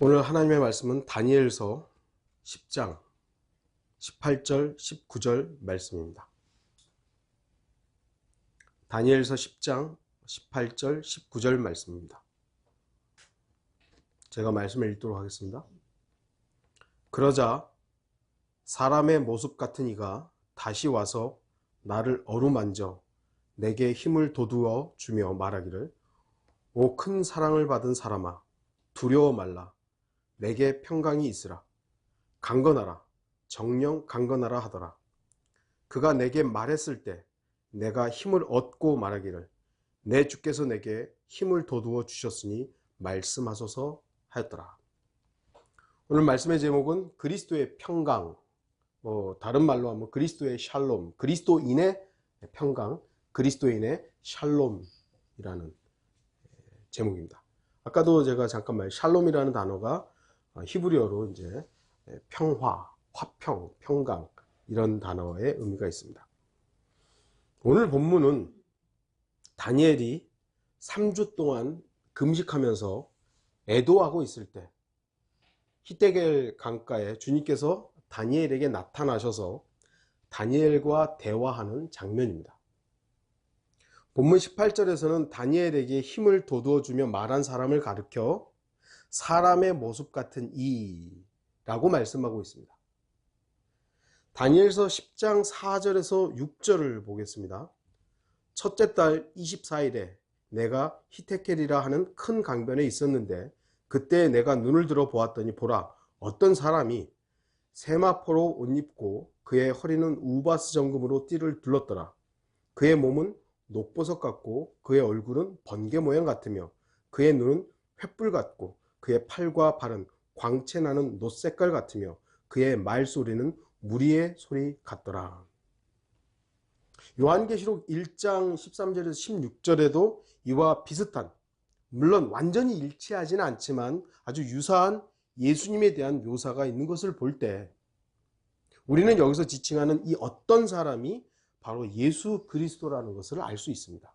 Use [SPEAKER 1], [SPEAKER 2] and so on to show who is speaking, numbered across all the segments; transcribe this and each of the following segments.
[SPEAKER 1] 오늘 하나님의 말씀은 다니엘서 10장 18절 19절 말씀입니다. 다니엘서 10장 18절 19절 말씀입니다. 제가 말씀을 읽도록 하겠습니다. 그러자 사람의 모습 같은 이가 다시 와서 나를 어루만져 내게 힘을 돋우어 주며 말하기를, 오 큰 사랑을 받은 사람아, 두려워 말라. 내게 평강이 있으라. 강건하라. 정령 강건하라 하더라. 그가 내게 말했을 때 내가 힘을 얻고 말하기를, 내 주께서 내게 힘을 돋우어 주셨으니 말씀하소서 하였더라. 오늘 말씀의 제목은 그리스도의 평강, 다른 말로 하면 그리스도의 샬롬, 그리스도인의 평강, 그리스도인의 샬롬이라는 제목입니다. 아까도 제가 잠깐 샬롬이라는 단어가 히브리어로 이제 평화, 화평, 평강 이런 단어의 의미가 있습니다. 오늘 본문은 다니엘이 3주 동안 금식하면서 애도하고 있을 때 히데겔 강가에 주님께서 다니엘에게 나타나셔서 다니엘과 대화하는 장면입니다. 본문 18절에서는 다니엘에게 힘을 돋우어 주며 말한 사람을 가리켜 사람의 모습 같은 이라고 말씀하고 있습니다. 다니엘서 10장 4절에서 6절을 보겠습니다. 첫째 달 24일에 내가 히데켈이라 하는 큰 강변에 있었는데, 그때 내가 눈을 들어 보았더니 보라, 어떤 사람이 세마포로 옷 입고 그의 허리는 우바스 정금으로 띠를 둘렀더라. 그의 몸은 녹보석 같고 그의 얼굴은 번개 모양 같으며 그의 눈은 횃불 같고 그의 팔과 발은 광채 나는 놋색깔 같으며 그의 말소리는 무리의 소리 같더라. 요한계시록 1장 13절에서 16절에도 이와 비슷한, 물론 완전히 일치하지는 않지만 아주 유사한 예수님에 대한 묘사가 있는 것을 볼 때 우리는 여기서 지칭하는 이 어떤 사람이 바로 예수 그리스도라는 것을 알 수 있습니다.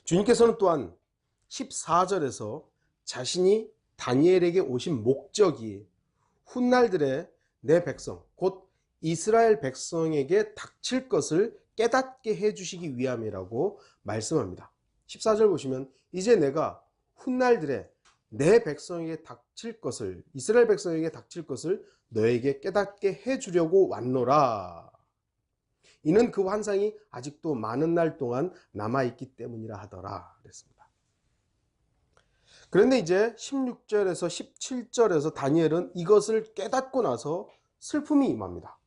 [SPEAKER 1] 주님께서는 또한 14절에서 자신이 다니엘에게 오신 목적이 훗날들의 내 백성, 곧 이스라엘 백성에게 닥칠 것을 깨닫게 해주시기 위함이라고 말씀합니다. 14절 보시면, 이제 내가 훗날들의 내 백성에게 닥칠 것을, 이스라엘 백성에게 닥칠 것을 너에게 깨닫게 해주려고 왔노라. 이는 그 환상이 아직도 많은 날 동안 남아있기 때문이라 하더라 그랬습니다. 그런데 이제 16절에서 17절에서 다니엘은 이것을 깨닫고 나서 슬픔이 임합니다.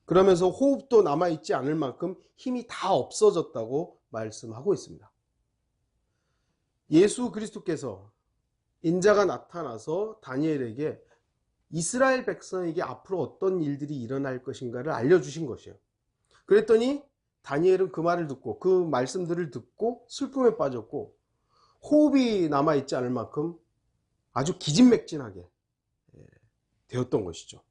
[SPEAKER 1] 그러면서 호흡도 남아있지 않을 만큼 힘이 다 없어졌다고 말씀하고 있습니다. 예수 그리스도께서 인자가 나타나서 다니엘에게 이스라엘 백성에게 앞으로 어떤 일들이 일어날 것인가를 알려주신 것이에요. 그랬더니 다니엘은 그 말을 듣고, 그 말씀들을 듣고 슬픔에 빠졌고 호흡이 남아있지 않을 만큼 아주 기진맥진하게 되었던 것이죠.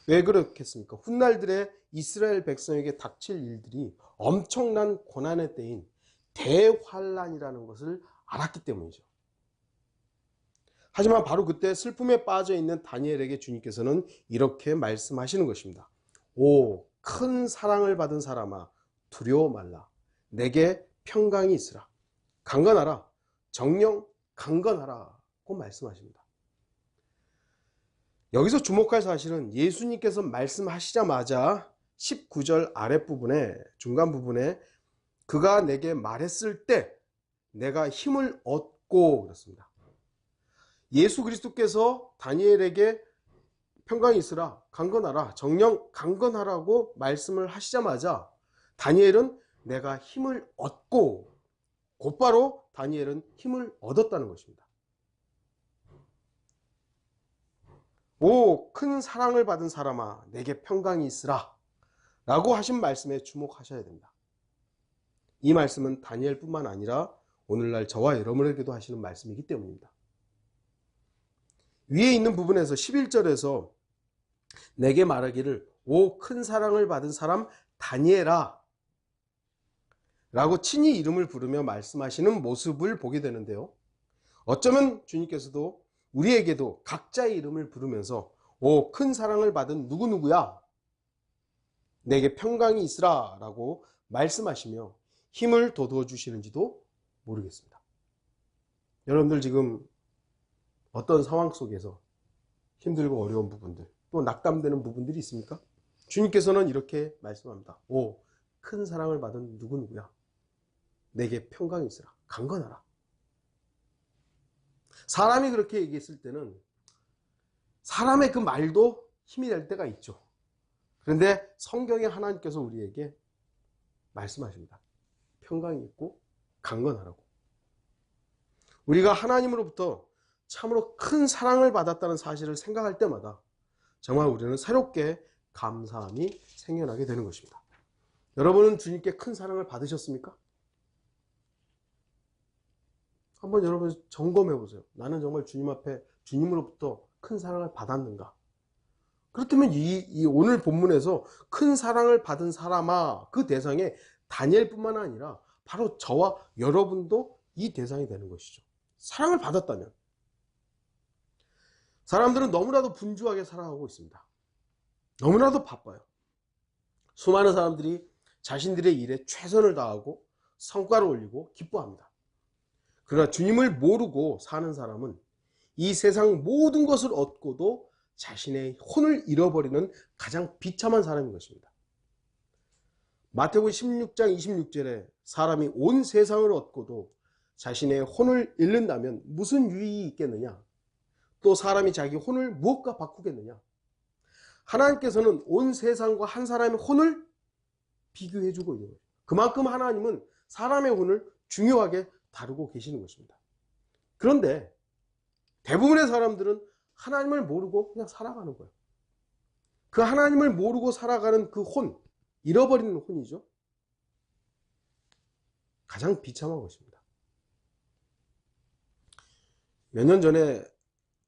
[SPEAKER 1] 왜 그렇겠습니까? 훗날들의 이스라엘 백성에게 닥칠 일들이 엄청난 고난의 때인 대환란이라는 것을 알았기 때문이죠. 하지만 바로 그때 슬픔에 빠져 있는 다니엘에게 주님께서는 이렇게 말씀하시는 것입니다. 오 큰 사랑을 받은 사람아, 두려워 말라. 내게 평강이 있으라. 강건하라. 정령 강건하라고 말씀하십니다. 여기서 주목할 사실은 예수님께서 말씀하시자마자 19절 아랫부분에, 중간 부분에 그가 내게 말했을 때 내가 힘을 얻고 그렇습니다. 예수 그리스도께서 다니엘에게 평강이 있으라, 강건하라, 정령 강건하라고 말씀을 하시자마자 다니엘은 내가 힘을 얻고, 곧바로 다니엘은 힘을 얻었다는 것입니다. 오 큰 사랑을 받은 사람아, 내게 평강이 있으라 라고 하신 말씀에 주목하셔야 됩니다. 이 말씀은 다니엘뿐만 아니라 오늘날 저와 여러분에게도 하시는 말씀이기 때문입니다. 위에 있는 부분에서 11절에서 내게 말하기를, 오 큰 사랑을 받은 사람 다니엘아 라고 친히 이름을 부르며 말씀하시는 모습을 보게 되는데요. 어쩌면 주님께서도 우리에게도 각자의 이름을 부르면서 오, 큰 사랑을 받은 누구누구야, 내게 평강이 있으라 라고 말씀하시며 힘을 돋워 주시는지도 모르겠습니다. 여러분들 지금 어떤 상황 속에서 힘들고 어려운 부분들, 또 낙담되는 부분들이 있습니까? 주님께서는 이렇게 말씀합니다. 오, 큰 사랑을 받은 누구누구야, 내게 평강이 있으라, 강건하라. 사람이 그렇게 얘기했을 때는 사람의 그 말도 힘이 될 때가 있죠. 그런데 성경에 하나님께서 우리에게 말씀하십니다. 평강이 있고 강건하라고. 우리가 하나님으로부터 참으로 큰 사랑을 받았다는 사실을 생각할 때마다 정말 우리는 새롭게 감사함이 생겨나게 되는 것입니다. 여러분은 주님께 큰 사랑을 받으셨습니까? 한번 여러분 점검해 보세요. 나는 정말 주님 앞에 주님으로부터 큰 사랑을 받았는가? 그렇다면 이 오늘 본문에서 큰 사랑을 받은 사람아, 그 대상에 다니엘뿐만 아니라 바로 저와 여러분도 이 대상이 되는 것이죠. 사랑을 받았다면. 사람들은 너무나도 분주하게 살아가고 있습니다. 너무나도 바빠요. 수많은 사람들이 자신들의 일에 최선을 다하고 성과를 올리고 기뻐합니다. 그러나 주님을 모르고 사는 사람은 이 세상 모든 것을 얻고도 자신의 혼을 잃어버리는 가장 비참한 사람인 것입니다. 마태복음 16장 26절에 사람이 온 세상을 얻고도 자신의 혼을 잃는다면 무슨 유익이 있겠느냐? 또 사람이 자기 혼을 무엇과 바꾸겠느냐? 하나님께서는 온 세상과 한 사람의 혼을 비교해주고 있는 거예요. 그만큼 하나님은 사람의 혼을 중요하게 다루고 계시는 것입니다. 그런데 대부분의 사람들은 하나님을 모르고 그냥 살아가는 거예요. 그 하나님을 모르고 살아가는 그 혼, 잃어버리는 혼이죠. 가장 비참한 것입니다. 몇 년 전에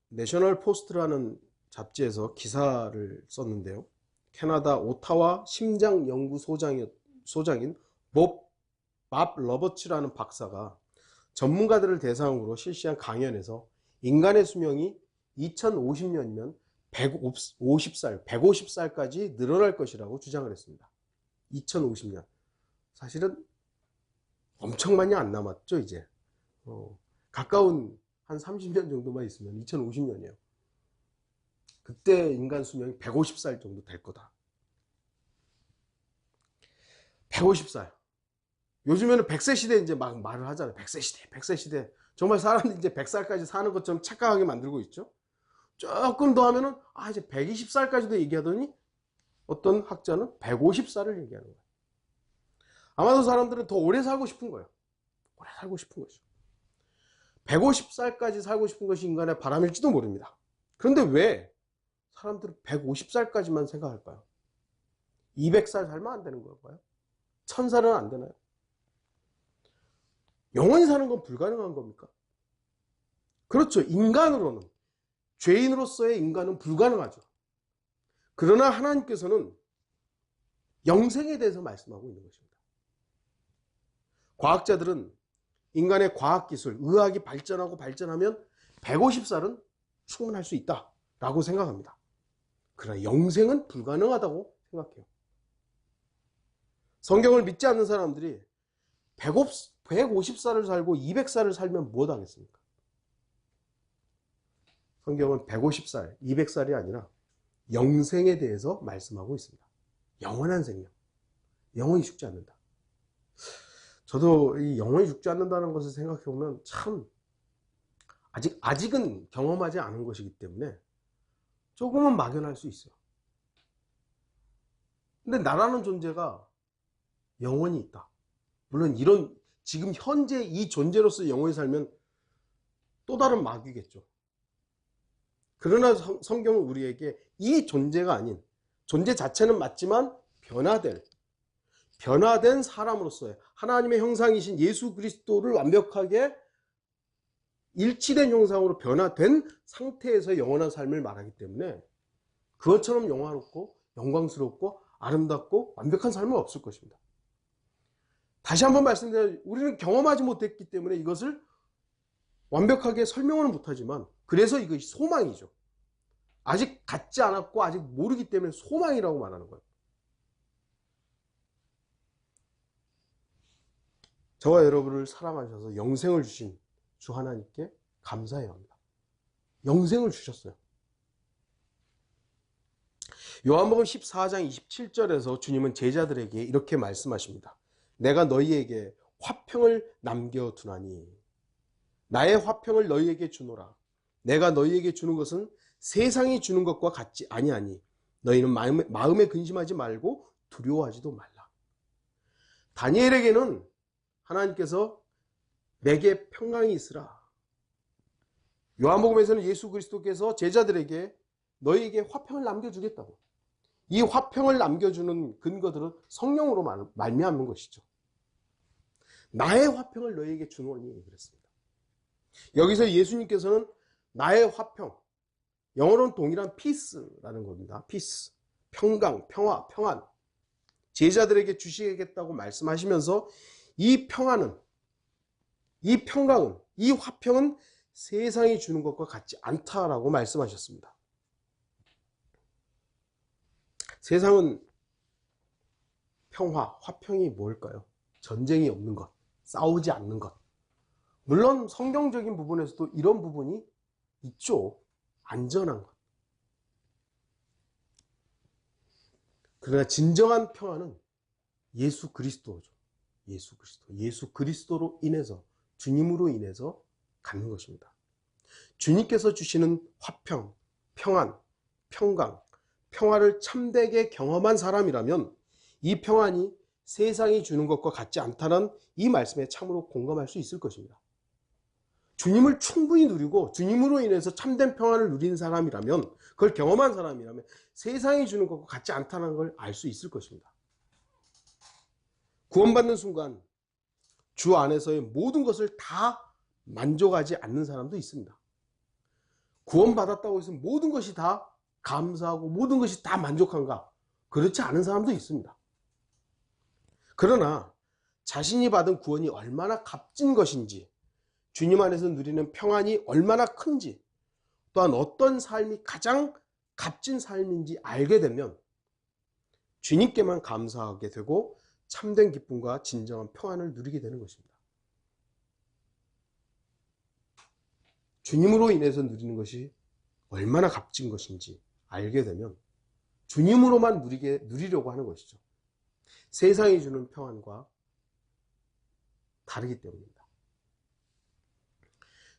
[SPEAKER 1] 내셔널 포스트라는 잡지에서 기사를 썼는데요. 캐나다 오타와 심장연구소장인 밥 러버츠라는 박사가 전문가들을 대상으로 실시한 강연에서 인간의 수명이 2050년이면 150살까지 늘어날 것이라고 주장을 했습니다. 2050년. 사실은 엄청 많이 안 남았죠, 이제. 가까운 한 30년 정도만 있으면 2050년이에요. 그때 인간 수명이 150살 정도 될 거다. 150살. 요즘에는 100세 시대 이제 막 말을 하잖아요. 100세 시대, 100세 시대. 정말 사람들이 이제 100살까지 사는 것처럼 착각하게 만들고 있죠. 조금 더 하면은, 이제 120살까지도 얘기하더니 어떤 학자는 150살을 얘기하는 거예요. 아마도 사람들은 더 오래 살고 싶은 거예요. 오래 살고 싶은 거죠. 150살까지 살고 싶은 것이 인간의 바람일지도 모릅니다. 그런데 왜 사람들은 150살까지만 생각할까요? 200살 살면 안 되는 걸까요? 1000살은 안 되나요? 영원히 사는 건 불가능한 겁니까? 그렇죠. 인간으로는, 죄인으로서의 인간은 불가능하죠. 그러나 하나님께서는 영생에 대해서 말씀하고 있는 것입니다. 과학자들은 인간의 과학기술, 의학이 발전하면 150살은 충분할 수 있다라고 생각합니다. 그러나 영생은 불가능하다고 생각해요. 성경을 믿지 않는 사람들이 150살을 살고 200살을 살면 무엇 하겠습니까? 성경은 150살, 200살이 아니라 영생에 대해서 말씀하고 있습니다. 영원한 생명, 영원히 죽지 않는다. 저도 이 영원히 죽지 않는다는 것을 생각해 보면 참 아직은 경험하지 않은 것이기 때문에 조금은 막연할 수 있어요. 근데 나라는 존재가 영원히 있다. 물론 이런 지금 현재 이 존재로서 영원히 살면 또 다른 마귀겠죠. 그러나 성경은 우리에게 이 존재가 아닌, 존재 자체는 맞지만 변화된 사람으로서의 하나님의 형상이신 예수 그리스도를 완벽하게 일치된 형상으로 변화된 상태에서 영원한 삶을 말하기 때문에 그것처럼 영화롭고 영광스럽고 아름답고 완벽한 삶은 없을 것입니다. 다시 한번 말씀드리면 우리는 경험하지 못했기 때문에 이것을 완벽하게 설명은 못하지만 그래서 이것이 소망이죠. 아직 갖지 않았고 아직 모르기 때문에 소망이라고 말하는 거예요. 저와 여러분을 사랑하셔서 영생을 주신 주 하나님께 감사해야 합니다. 영생을 주셨어요. 요한복음 14장 27절에서 주님은 제자들에게 이렇게 말씀하십니다. 내가 너희에게 화평을 남겨두나니 나의 화평을 너희에게 주노라. 내가 너희에게 주는 것은 세상이 주는 것과 같지 아니하니 너희는 마음에 근심하지 말고 두려워하지도 말라. 다니엘에게는 하나님께서 내게 평강이 있으라. 요한복음에서는 예수 그리스도께서 제자들에게 너희에게 화평을 남겨주겠다고. 이 화평을 남겨주는 근거들은 성령으로 말미암는 것이죠. 나의 화평을 너희에게 주노니 그랬습니다. 여기서 예수님께서는 나의 화평, 영어로는 동일한 peace라는 겁니다. peace, 평강, 평화, 평안. 제자들에게 주시겠다고 말씀하시면서 이 평안은, 이 평강은, 이 화평은 세상이 주는 것과 같지 않다라고 말씀하셨습니다. 세상은 평화, 화평이 뭘까요? 전쟁이 없는 것, 싸우지 않는 것. 물론 성경적인 부분에서도 이런 부분이 있죠. 안전한 것. 그러나 진정한 평화는 예수 그리스도죠. 예수 그리스도로 인해서, 주님으로 인해서 갖는 것입니다. 주님께서 주시는 화평, 평안, 평강, 평화를 참되게 경험한 사람이라면 이 평안이 세상이 주는 것과 같지 않다는 이 말씀에 참으로 공감할 수 있을 것입니다. 주님을 충분히 누리고 주님으로 인해서 참된 평안을 누린 사람이라면, 그걸 경험한 사람이라면 세상이 주는 것과 같지 않다는 걸 알 수 있을 것입니다. 구원받는 순간 주 안에서의 모든 것을 다 만족하지 않는 사람도 있습니다. 구원받았다고 해서 모든 것이 다 감사하고 모든 것이 다 만족한가? 그렇지 않은 사람도 있습니다. 그러나 자신이 받은 구원이 얼마나 값진 것인지, 주님 안에서 누리는 평안이 얼마나 큰지, 또한 어떤 삶이 가장 값진 삶인지 알게 되면 주님께만 감사하게 되고 참된 기쁨과 진정한 평안을 누리게 되는 것입니다. 주님으로 인해서 누리는 것이 얼마나 값진 것인지 알게 되면 주님으로만 누리려고 하는 것이죠. 세상이 주는 평안과 다르기 때문입니다.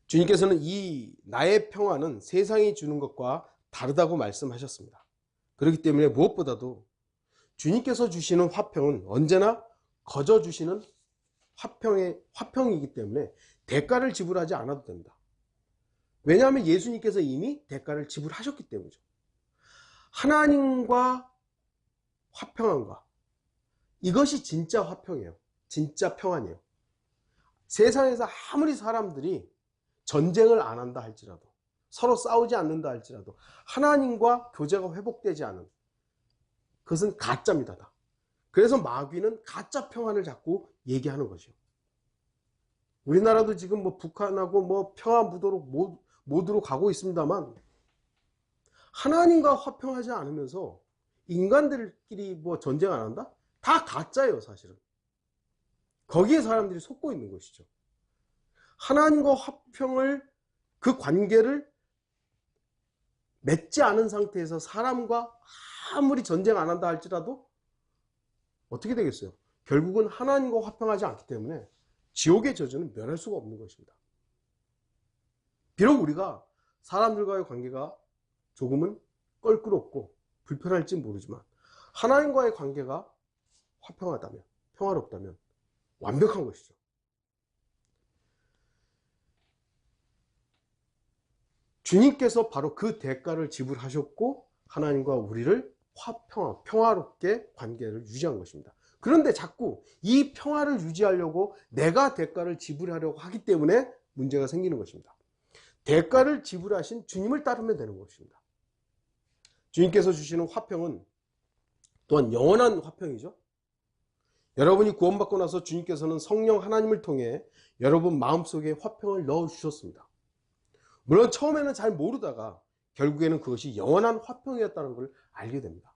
[SPEAKER 1] 주님께서는 이 나의 평안은 세상이 주는 것과 다르다고 말씀하셨습니다. 그렇기 때문에 무엇보다도 주님께서 주시는 화평은 언제나 거저 주시는 화평이기 때문에 대가를 지불하지 않아도 됩니다. 왜냐하면 예수님께서 이미 대가를 지불하셨기 때문이죠. 하나님과 화평함과, 이것이 진짜 화평이에요. 진짜 평안이에요. 세상에서 아무리 사람들이 전쟁을 안 한다 할지라도, 서로 싸우지 않는다 할지라도 하나님과 교제가 회복되지 않은, 그것은 가짜입니다. 다. 그래서 마귀는 가짜 평안을 자꾸 얘기하는 것이요. 우리나라도 지금 북한하고 평화 모드로 가고 있습니다만, 하나님과 화평하지 않으면서 인간들끼리 전쟁 안 한다? 다 가짜예요, 사실은. 거기에 사람들이 속고 있는 것이죠. 하나님과 화평을, 그 관계를 맺지 않은 상태에서 사람과 아무리 전쟁 안 한다 할지라도 어떻게 되겠어요? 결국은 하나님과 화평하지 않기 때문에 지옥의 저주는 면할 수가 없는 것입니다. 비록 우리가 사람들과의 관계가 조금은 껄끄럽고 불편할지 모르지만 하나님과의 관계가 화평하다면, 평화롭다면 완벽한 것이죠. 주님께서 바로 그 대가를 지불하셨고 하나님과 우리를 평화롭게 관계를 유지한 것입니다. 그런데 자꾸 이 평화를 유지하려고 내가 대가를 지불하려고 하기 때문에 문제가 생기는 것입니다. 대가를 지불하신 주님을 따르면 되는 것입니다. 주님께서 주시는 화평은 또한 영원한 화평이죠. 여러분이 구원받고 나서 주님께서는 성령 하나님을 통해 여러분 마음속에 화평을 넣어주셨습니다. 물론 처음에는 잘 모르다가 결국에는 그것이 영원한 화평이었다는 걸 알게 됩니다.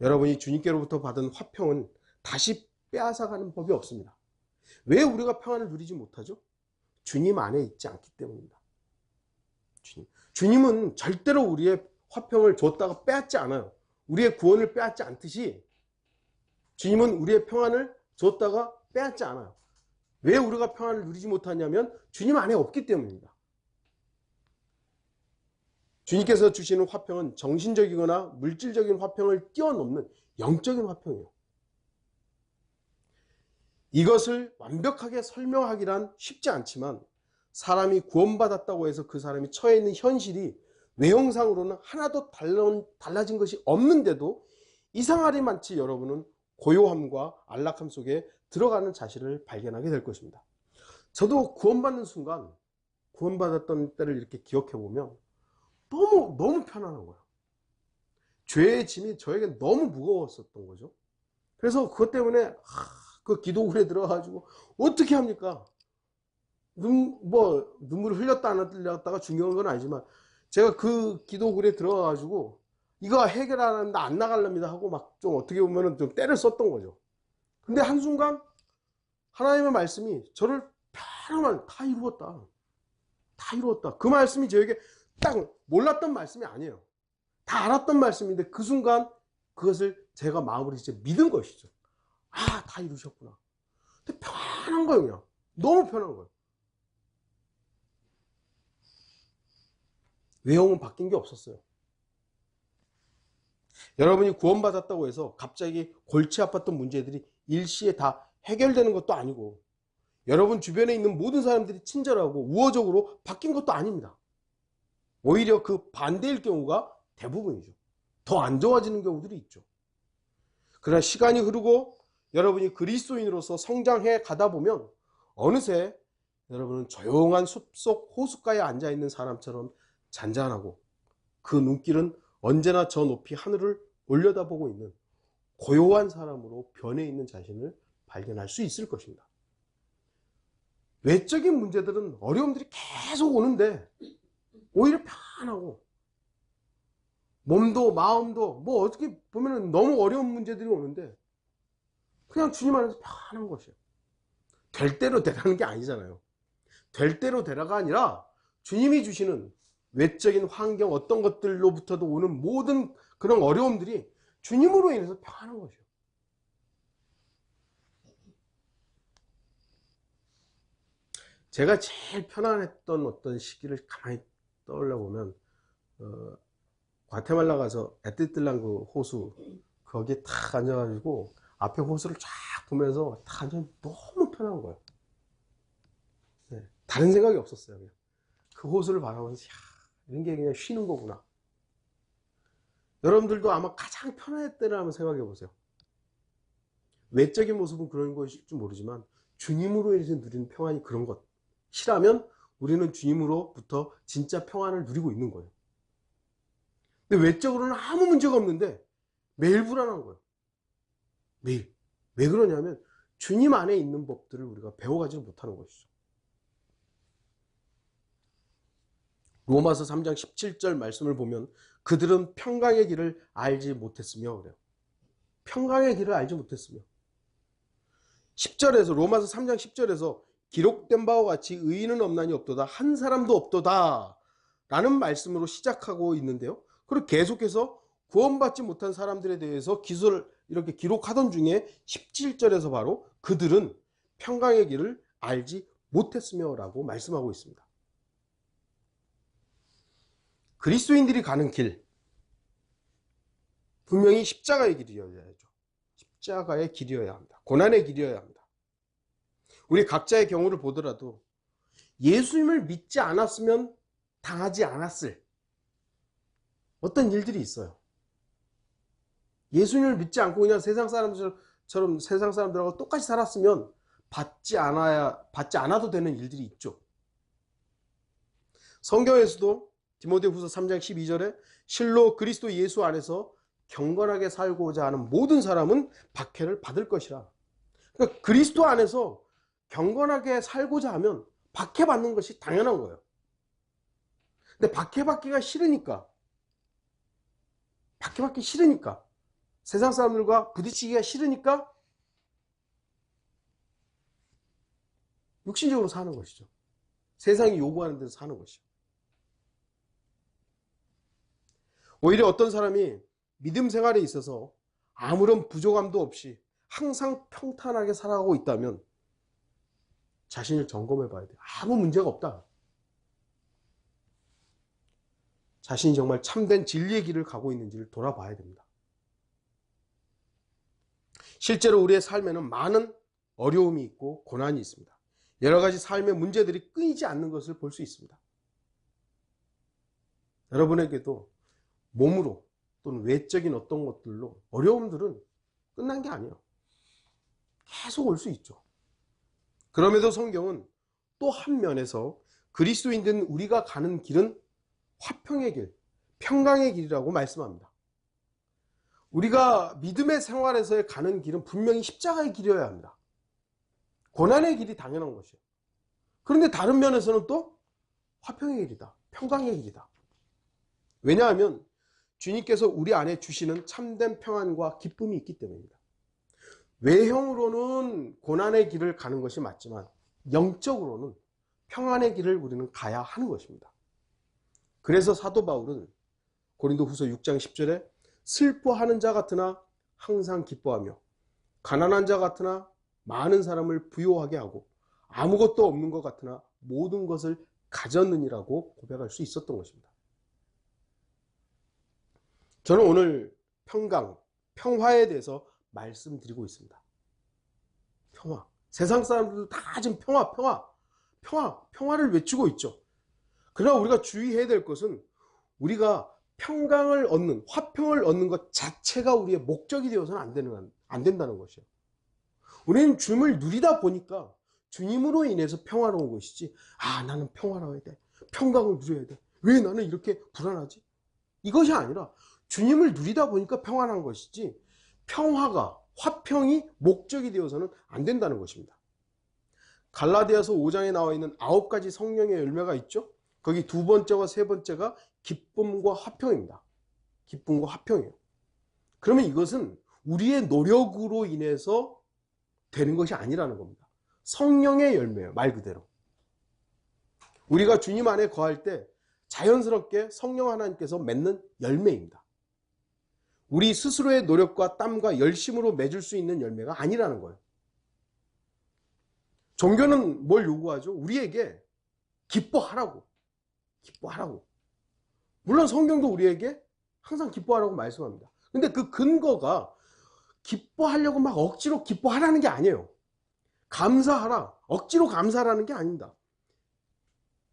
[SPEAKER 1] 여러분이 주님께로부터 받은 화평은 다시 빼앗아가는 법이 없습니다. 왜 우리가 평안을 누리지 못하죠? 주님 안에 있지 않기 때문입니다. 주님은 절대로 우리의 화평을 줬다가 빼앗지 않아요. 우리의 구원을 빼앗지 않듯이 주님은 우리의 평안을 줬다가 빼앗지 않아요. 왜 우리가 평안을 누리지 못하냐면 주님 안에 없기 때문입니다. 주님께서 주시는 화평은 정신적이거나 물질적인 화평을 뛰어넘는 영적인 화평이에요. 이것을 완벽하게 설명하기란 쉽지 않지만 사람이 구원받았다고 해서 그 사람이 처해 있는 현실이 외형상으로는 하나도 달라진 것이 없는데도 이상하리 많지 여러분은 고요함과 안락함 속에 들어가는 자신을 발견하게 될 것입니다. 저도 구원받는 순간 구원받았던 때를 이렇게 기억해 보면 너무 편안한 거예요. 죄의 짐이 저에게 너무 무거웠었던 거죠. 그래서 그것 때문에 그 기도굴에 들어가가지고 어떻게 합니까? 눈물을 흘렸다 안 흘렸다가 중요한 건 아니지만 제가 그 기도굴에 들어가가지고 이거 해결 안 하는데 안 나갈랍니다 하고 막 좀 어떻게 보면은 좀 때를 썼던 거죠. 근데 한순간 하나님의 말씀이 저를 편안한 다 이루었다. 다 이루었다. 그 말씀이 저에게 딱 몰랐던 말씀이 아니에요. 다 알았던 말씀인데 그 순간 그것을 제가 마음으로 진짜 믿은 것이죠. 아, 다 이루셨구나. 근데 편한 거예요, 그냥. 너무 편한 거예요. 외형은 바뀐 게 없었어요. 여러분이 구원받았다고 해서 갑자기 골치 아팠던 문제들이 일시에 다 해결되는 것도 아니고 여러분 주변에 있는 모든 사람들이 친절하고 우호적으로 바뀐 것도 아닙니다. 오히려 그 반대일 경우가 대부분이죠. 더 안 좋아지는 경우들이 있죠. 그러나 시간이 흐르고 여러분이 그리스도인으로서 성장해 가다 보면 어느새 여러분은 조용한 숲속 호숫가에 앉아있는 사람처럼 잔잔하고 그 눈길은 언제나 저 높이 하늘을 올려다보고 있는 고요한 사람으로 변해 있는 자신을 발견할 수 있을 것입니다. 외적인 문제들은 어려움들이 계속 오는데 오히려 편하고 몸도 마음도 뭐 어떻게 보면 너무 어려운 문제들이 오는데 그냥 주님 안에서 편한 것이에요. 될 대로 되라는 게 아니잖아요. 될 대로 되라가 아니라 주님이 주시는 외적인 환경 어떤 것들로부터도 오는 모든 그런 어려움들이 주님으로 인해서 편한 것이에요. 제가 제일 편안했던 어떤 시기를 가만히 떠올려 보면 과테말라 가서 에티틀란 그 호수 거기에 탁 앉아가지고 앞에 호수를 쫙 보면서 탁 앉아 너무 편한 거예요. 네, 다른 생각이 없었어요. 그냥. 그 호수를 바라보면서 이런 게 그냥 쉬는 거구나. 여러분들도 아마 가장 편안할 때를 한번 생각해 보세요. 외적인 모습은 그런 것일지 모르지만 주님으로 인해서 누리는 평안이 그런 것이라면 우리는 주님으로부터 진짜 평안을 누리고 있는 거예요. 근데 외적으로는 아무 문제가 없는데 매일 불안한 거예요. 매일. 왜 그러냐면 주님 안에 있는 법들을 우리가 배워가지 못하는 것이죠. 로마서 3장 17절 말씀을 보면 그들은 평강의 길을 알지 못했으며 그래요. 평강의 길을 알지 못했으며 10절에서 로마서 3장 10절에서 기록된 바와 같이 의인은 없나니 없도다 한 사람도 없도다 라는 말씀으로 시작하고 있는데요. 그리고 계속해서 구원받지 못한 사람들에 대해서 기술을 이렇게 기록하던 중에 17절에서 바로 그들은 평강의 길을 알지 못했으며 라고 말씀하고 있습니다. 그리스도인들이 가는 길 분명히 십자가의 길이어야죠. 십자가의 길이어야 합니다. 고난의 길이어야 합니다. 우리 각자의 경우를 보더라도 예수님을 믿지 않았으면 당하지 않았을 어떤 일들이 있어요. 예수님을 믿지 않고 그냥 세상 사람들처럼 세상 사람들하고 똑같이 살았으면 받지 않아도 되는 일들이 있죠. 성경에서도 디모데후서 3장 12절에 실로 그리스도 예수 안에서 경건하게 살고자 하는 모든 사람은 박해를 받을 것이라. 그러니까 그리스도 안에서 경건하게 살고자 하면 박해받는 것이 당연한 거예요. 근데 박해받기가 싫으니까, 박해받기 싫으니까, 세상 사람들과 부딪히기가 싫으니까 육신적으로 사는 것이죠. 세상이 요구하는 대로 사는 것이죠. 오히려 어떤 사람이 믿음 생활에 있어서 아무런 부족함도 없이 항상 평탄하게 살아가고 있다면 자신을 점검해 봐야 돼요. 아무 문제가 없다. 자신이 정말 참된 진리의 길을 가고 있는지를 돌아봐야 됩니다. 실제로 우리의 삶에는 많은 어려움이 있고 고난이 있습니다. 여러 가지 삶의 문제들이 끊이지 않는 것을 볼 수 있습니다. 여러분에게도 몸으로 또는 외적인 어떤 것들로 어려움들은 끝난 게 아니에요. 계속 올 수 있죠. 그럼에도 성경은 또 한 면에서 그리스도인된 우리가 가는 길은 화평의 길, 평강의 길이라고 말씀합니다. 우리가 믿음의 생활에서의 가는 길은 분명히 십자가의 길이어야 합니다. 고난의 길이 당연한 것이에요. 그런데 다른 면에서는 또 화평의 길이다, 평강의 길이다. 왜냐하면 주님께서 우리 안에 주시는 참된 평안과 기쁨이 있기 때문입니다. 외형으로는 고난의 길을 가는 것이 맞지만 영적으로는 평안의 길을 우리는 가야 하는 것입니다. 그래서 사도 바울은 고린도후서 6장 10절에 슬퍼하는 자 같으나 항상 기뻐하며 가난한 자 같으나 많은 사람을 부요하게 하고 아무것도 없는 것 같으나 모든 것을 가졌느니라고 고백할 수 있었던 것입니다. 저는 오늘 평강, 평화에 대해서 말씀드리고 있습니다. 평화. 세상 사람들도 다 지금 평화를 외치고 있죠. 그러나 우리가 주의해야 될 것은 우리가 평강을 얻는, 화평을 얻는 것 자체가 우리의 목적이 되어서는 안 된다는 것이에요. 우리는 주님을 누리다 보니까 주님으로 인해서 평화로운 것이지, 나는 평화로워야 돼. 평강을 누려야 돼. 왜 나는 이렇게 불안하지? 이것이 아니라 주님을 누리다 보니까 평안한 것이지, 평화가, 화평이 목적이 되어서는 안 된다는 것입니다. 갈라디아서 5장에 나와 있는 9가지 성령의 열매가 있죠. 거기 두 번째와 세 번째가 기쁨과 화평입니다. 기쁨과 화평이에요. 그러면 이것은 우리의 노력으로 인해서 되는 것이 아니라는 겁니다. 성령의 열매예요, 말 그대로. 우리가 주님 안에 거할 때 자연스럽게 성령 하나님께서 맺는 열매입니다. 우리 스스로의 노력과 땀과 열심으로 맺을 수 있는 열매가 아니라는 거예요. 종교는 뭘 요구하죠? 우리에게 기뻐하라고. 물론 성경도 우리에게 항상 기뻐하라고 말씀합니다. 근데 그 근거가 기뻐하려고 막 억지로 기뻐하라는 게 아니에요. 감사하라. 억지로 감사하라는 게 아닙니다.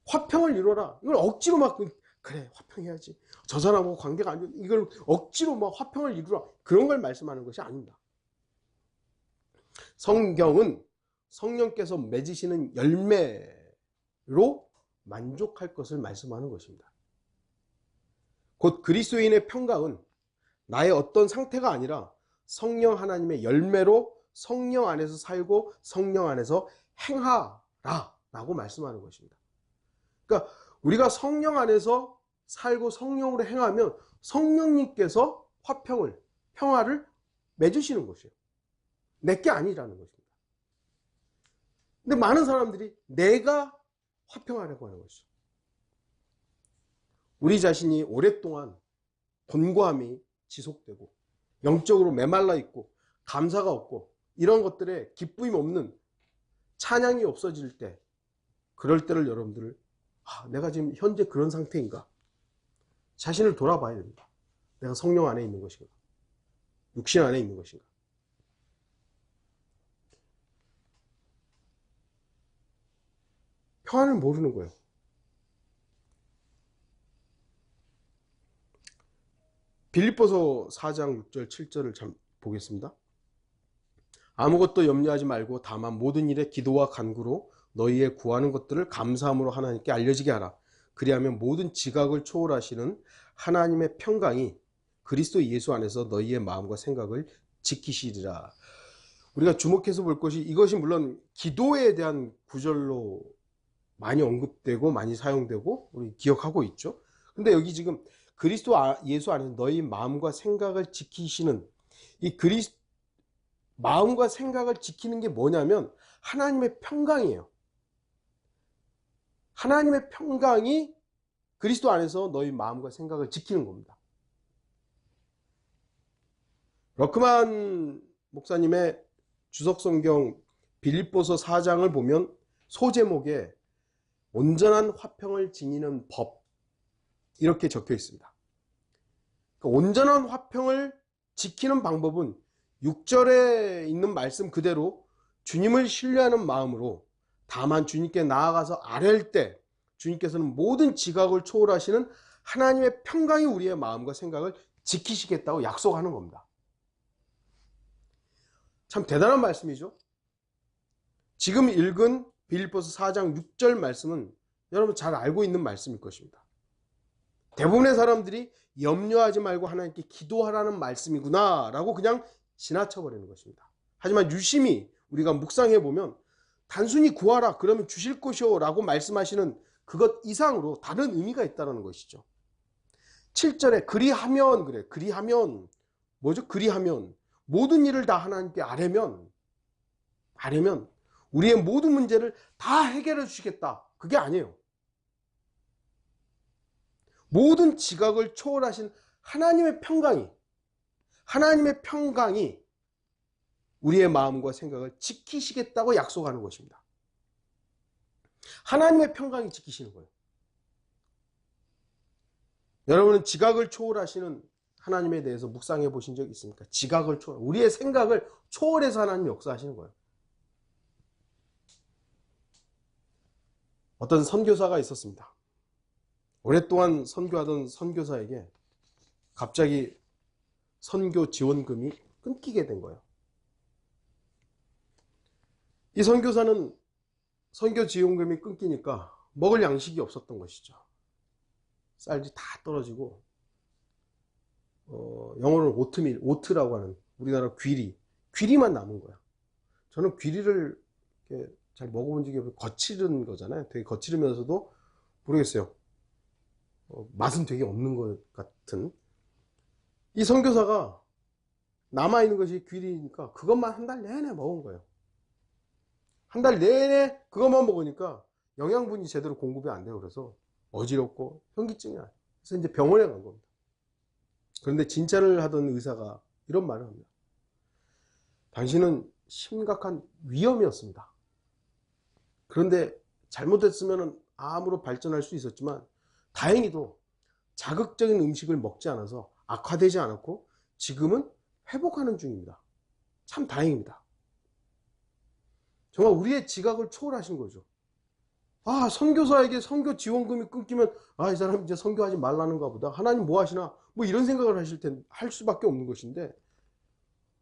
[SPEAKER 1] 화평을 이뤄라. 이걸 억지로 막 그래 화평해야지. 저 사람하고 관계가 안 좋은 이걸 억지로 막 화평을 이루라. 그런 걸 말씀하는 것이 아닙니다. 성경은 성령께서 맺으시는 열매로 만족할 것을 말씀하는 것입니다. 곧 그리스도인의 평강은 나의 어떤 상태가 아니라 성령 하나님의 열매로 성령 안에서 살고 성령 안에서 행하라 라고 말씀하는 것입니다. 그러니까 우리가 성령 안에서 살고 성령으로 행하면 성령님께서 화평을, 평화를 맺으시는 것이에요. 내게 아니라는 것입니다. 근데 많은 사람들이 내가 화평하려고 하는 것이죠. 우리 자신이 오랫동안 곤고함이 지속되고 영적으로 메말라 있고 감사가 없고 이런 것들에 기쁨이 없는 찬양이 없어질 때, 그럴 때를 여러분들 내가 지금 현재 그런 상태인가? 자신을 돌아봐야 됩니다. 내가 성령 안에 있는 것인가? 육신 안에 있는 것인가? 평안을 모르는 거예요. 빌립보서 4장 6절 7절을 참 보겠습니다. 아무것도 염려하지 말고 다만 모든 일에 기도와 간구로 너희의 구하는 것들을 감사함으로 하나님께 알려지게 하라. 그리하면 모든 지각을 초월하시는 하나님의 평강이 그리스도 예수 안에서 너희의 마음과 생각을 지키시리라. 우리가 주목해서 볼 것이, 이것이 물론 기도에 대한 구절로 많이 언급되고 많이 사용되고 우리 기억하고 있죠. 근데 여기 지금 그리스도 예수 안에서 너희 마음과 생각을 지키시는, 이 마음과 생각을 지키는 게 뭐냐면 하나님의 평강이에요. 하나님의 평강이 그리스도 안에서 너희 마음과 생각을 지키는 겁니다. 러크만 목사님의 주석성경 빌립보서 4장을 보면 소제목에 온전한 화평을 지니는 법, 이렇게 적혀 있습니다. 그러니까 온전한 화평을 지키는 방법은 6절에 있는 말씀 그대로 주님을 신뢰하는 마음으로, 다만 주님께 나아가서 아뢰일 때 주님께서는 모든 지각을 초월하시는 하나님의 평강이 우리의 마음과 생각을 지키시겠다고 약속하는 겁니다. 참 대단한 말씀이죠. 지금 읽은 빌립보서 4장 6절 말씀은 여러분 잘 알고 있는 말씀일 것입니다. 대부분의 사람들이 염려하지 말고 하나님께 기도하라는 말씀이구나 라고 그냥 지나쳐버리는 것입니다. 하지만 유심히 우리가 묵상해 보면 단순히 구하라 그러면 주실 것이요 라고 말씀하시는 그것 이상으로 다른 의미가 있다는 것이죠. 7절에 그리하면, 그래, 그리하면 뭐죠? 그리하면 모든 일을 다 하나님께 아뢰면 우리의 모든 문제를 다 해결해 주시겠다, 그게 아니에요. 모든 지각을 초월하신 하나님의 평강이 우리의 마음과 생각을 지키시겠다고 약속하는 것입니다. 하나님의 평강이 지키시는 거예요. 여러분은 지각을 초월하시는 하나님에 대해서 묵상해 보신 적 있습니까? 지각을 초월, 우리의 생각을 초월해서 하나님이 역사하시는 거예요. 어떤 선교사가 있었습니다. 오랫동안 선교하던 선교사에게 갑자기 선교 지원금이 끊기게 된 거예요. 이 선교사는 선교 지원금이 끊기니까 먹을 양식이 없었던 것이죠. 쌀이 다 떨어지고, 영어로는 오트라고 하는 우리나라 귀리만 남은 거야. 저는 귀리를 이렇게 잘 먹어본 적이 없어요. 거칠은 거잖아요. 되게 거칠으면서도 모르겠어요. 맛은 되게 없는 것 같은. 이 선교사가 남아있는 것이 귀리니까 그것만 한 달 내내 먹은 거예요. 한 달 내내 그것만 먹으니까 영양분이 제대로 공급이 안 돼요. 그래서 어지럽고 현기증이 나요. 그래서 이제 병원에 간 겁니다. 그런데 진찰을 하던 의사가 이런 말을 합니다. 당신은 심각한 위험이었습니다. 그런데 잘못했으면 암으로 발전할 수 있었지만 다행히도 자극적인 음식을 먹지 않아서 악화되지 않았고 지금은 회복하는 중입니다. 참 다행입니다. 정말 우리의 지각을 초월하신 거죠. 선교사에게 선교 지원금이 끊기면 이 사람 이제 선교하지 말라는가 보다, 하나님 뭐 하시나, 뭐 이런 생각을 할 수밖에 없는 것인데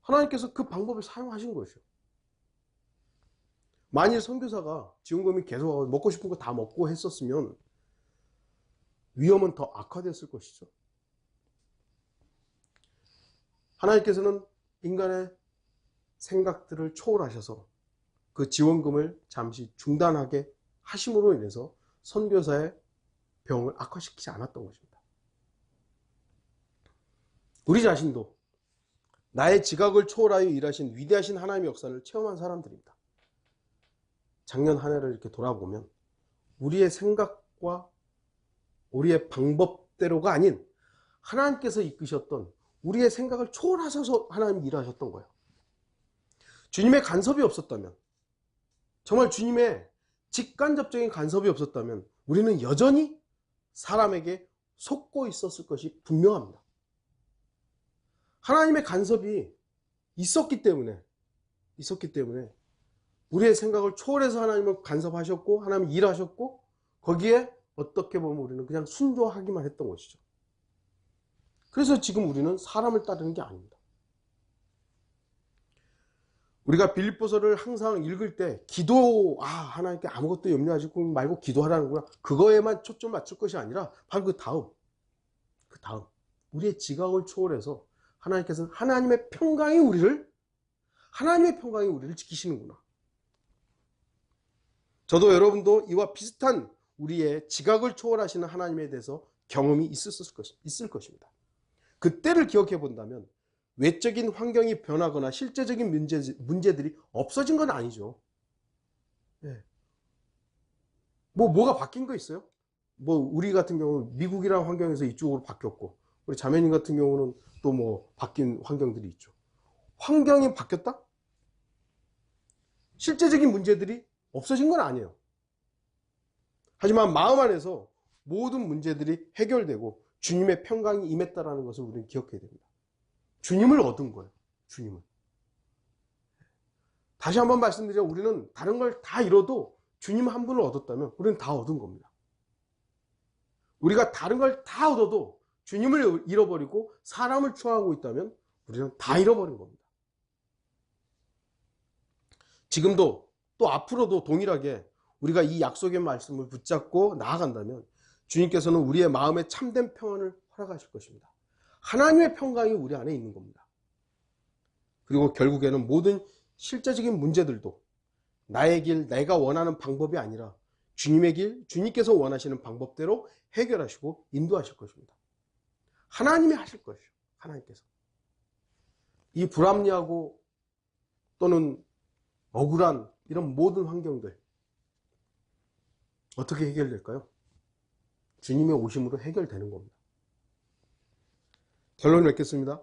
[SPEAKER 1] 하나님께서 그 방법을 사용하신 것이죠. 만일 선교사가 지원금이 계속 먹고 싶은 거 다 먹고 했었으면 위험은 더 악화됐을 것이죠. 하나님께서는 인간의 생각들을 초월하셔서 그 지원금을 잠시 중단하게 하심으로 인해서 선교사의 병을 악화시키지 않았던 것입니다. 우리 자신도 나의 지각을 초월하여 일하신 위대하신 하나님의 역사를 체험한 사람들입니다. 작년 한 해를 이렇게 돌아보면 우리의 생각과 우리의 방법대로가 아닌 하나님께서 이끄셨던, 우리의 생각을 초월하셔서 하나님이 일하셨던 거예요. 주님의 간섭이 없었다면, 정말 주님의 직간접적인 간섭이 없었다면 우리는 여전히 사람에게 속고 있었을 것이 분명합니다. 하나님의 간섭이 있었기 때문에 우리의 생각을 초월해서 하나님은 간섭하셨고 하나님은 일하셨고, 거기에 어떻게 보면 우리는 그냥 순종하기만 했던 것이죠. 그래서 지금 우리는 사람을 따르는 게 아닙니다. 우리가 빌립보서를 항상 읽을 때 하나님께 아무것도 염려하지 말고 기도하라는구나, 그거에만 초점 맞출 것이 아니라 바로 그 다음 우리의 지각을 초월해서 하나님께서는 하나님의 평강이 우리를 지키시는구나. 저도 여러분도 이와 비슷한 우리의 지각을 초월하시는 하나님에 대해서 경험이 있을 것입니다. 그때를 기억해 본다면 외적인 환경이 변하거나 실제적인 문제들이 없어진 건 아니죠. 예. 뭐가 바뀐 거 있어요? 우리 같은 경우는 미국이라는 환경에서 이쪽으로 바뀌었고, 우리 자매님 같은 경우는 또 바뀐 환경들이 있죠. 환경이 바뀌었다? 실제적인 문제들이 없어진 건 아니에요. 하지만 마음 안에서 모든 문제들이 해결되고 주님의 평강이 임했다라는 것을 우리는 기억해야 됩니다. 주님을 얻은 거예요. 주님을. 다시 한번 말씀드려, 우리는 다른 걸 다 잃어도 주님 한 분을 얻었다면 우리는 다 얻은 겁니다. 우리가 다른 걸 다 얻어도 주님을 잃어버리고 사람을 추앙하고 있다면 우리는 다 잃어버린 겁니다. 지금도 또 앞으로도 동일하게 우리가 이 약속의 말씀을 붙잡고 나아간다면 주님께서는 우리의 마음에 참된 평안을 허락하실 것입니다. 하나님의 평강이 우리 안에 있는 겁니다. 그리고 결국에는 모든 실제적인 문제들도 나의 길, 내가 원하는 방법이 아니라 주님의 길, 주님께서 원하시는 방법대로 해결하시고 인도하실 것입니다. 하나님이 하실 것이죠. 하나님께서. 이 불합리하고 또는 억울한 이런 모든 환경들 어떻게 해결될까요? 주님의 오심으로 해결되는 겁니다. 결론을 맺겠습니다.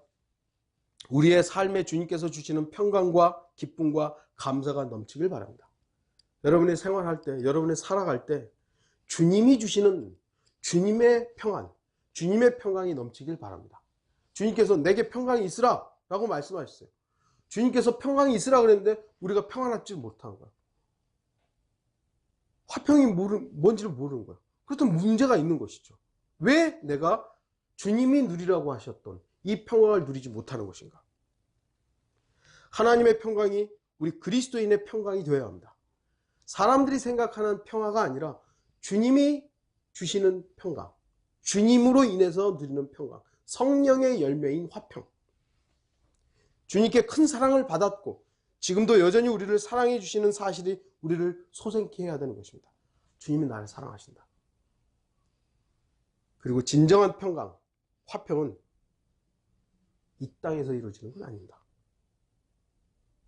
[SPEAKER 1] 우리의 삶에 주님께서 주시는 평강과 기쁨과 감사가 넘치길 바랍니다. 여러분의 생활할 때, 여러분의 살아갈 때 주님이 주시는 주님의 평안, 주님의 평강이 넘치길 바랍니다. 주님께서 내게 평강이 있으라 라고 말씀하셨어요. 주님께서 평강이 있으라 그랬는데 우리가 평안하지 못한 거야. 화평이 뭔지를 모르는 거야. 그렇다면 문제가 있는 것이죠. 왜 내가 주님이 누리라고 하셨던 이 평강을 누리지 못하는 것인가? 하나님의 평강이 우리 그리스도인의 평강이 되어야 합니다. 사람들이 생각하는 평화가 아니라 주님이 주시는 평강, 주님으로 인해서 누리는 평강, 성령의 열매인 화평. 주님께 큰 사랑을 받았고 지금도 여전히 우리를 사랑해 주시는 사실이 우리를 소생케 해야 되는 것입니다. 주님이 나를 사랑하신다. 그리고 진정한 평강, 화평은 이 땅에서 이루어지는 건 아닙니다.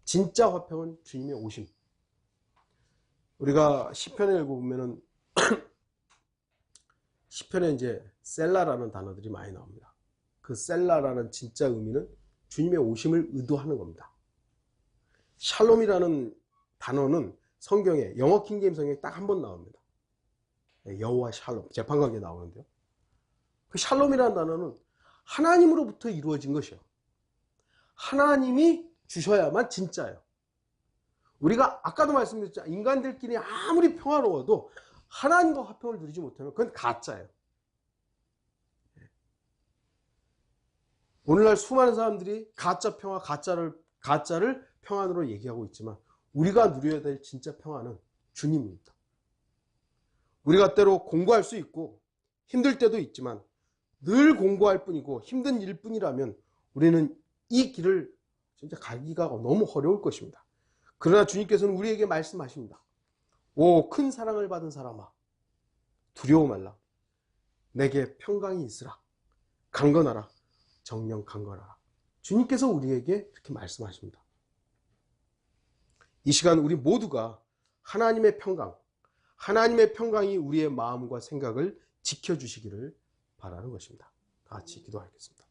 [SPEAKER 1] 진짜 화평은 주님의 오심. 우리가 시편을 읽어보면은 시편에 이제 셀라라는 단어들이 많이 나옵니다. 그 셀라라는 진짜 의미는 주님의 오심을 의도하는 겁니다. 샬롬이라는 단어는 성경에, 영어 킹제임스 성경에 딱 한 번 나옵니다. 여호와 샬롬, 재판관계에 나오는데요. 그 샬롬이라는 단어는 하나님으로부터 이루어진 것이에요. 하나님이 주셔야만 진짜예요. 우리가 아까도 말씀드렸죠. 인간들끼리 아무리 평화로워도 하나님과 화평을 누리지 못하면 그건 가짜예요. 오늘날 수많은 사람들이 가짜 평화, 가짜를 평안으로 얘기하고 있지만 우리가 누려야 될 진짜 평안은 주님입니다. 우리가 때로 공부할 수 있고 힘들 때도 있지만 늘 공부할 뿐이고 힘든 일 뿐이라면 우리는 이 길을 진짜 가기가 너무 어려울 것입니다. 그러나 주님께서는 우리에게 말씀하십니다. 오, 큰 사랑을 받은 사람아, 두려워 말라. 내게 평강이 있으라. 강건하라. 정령 강건하라. 주님께서 우리에게 그렇게 말씀하십니다. 이 시간 우리 모두가 하나님의 평강이 우리의 마음과 생각을 지켜주시기를 바라는 것입니다. 다 같이 기도하겠습니다.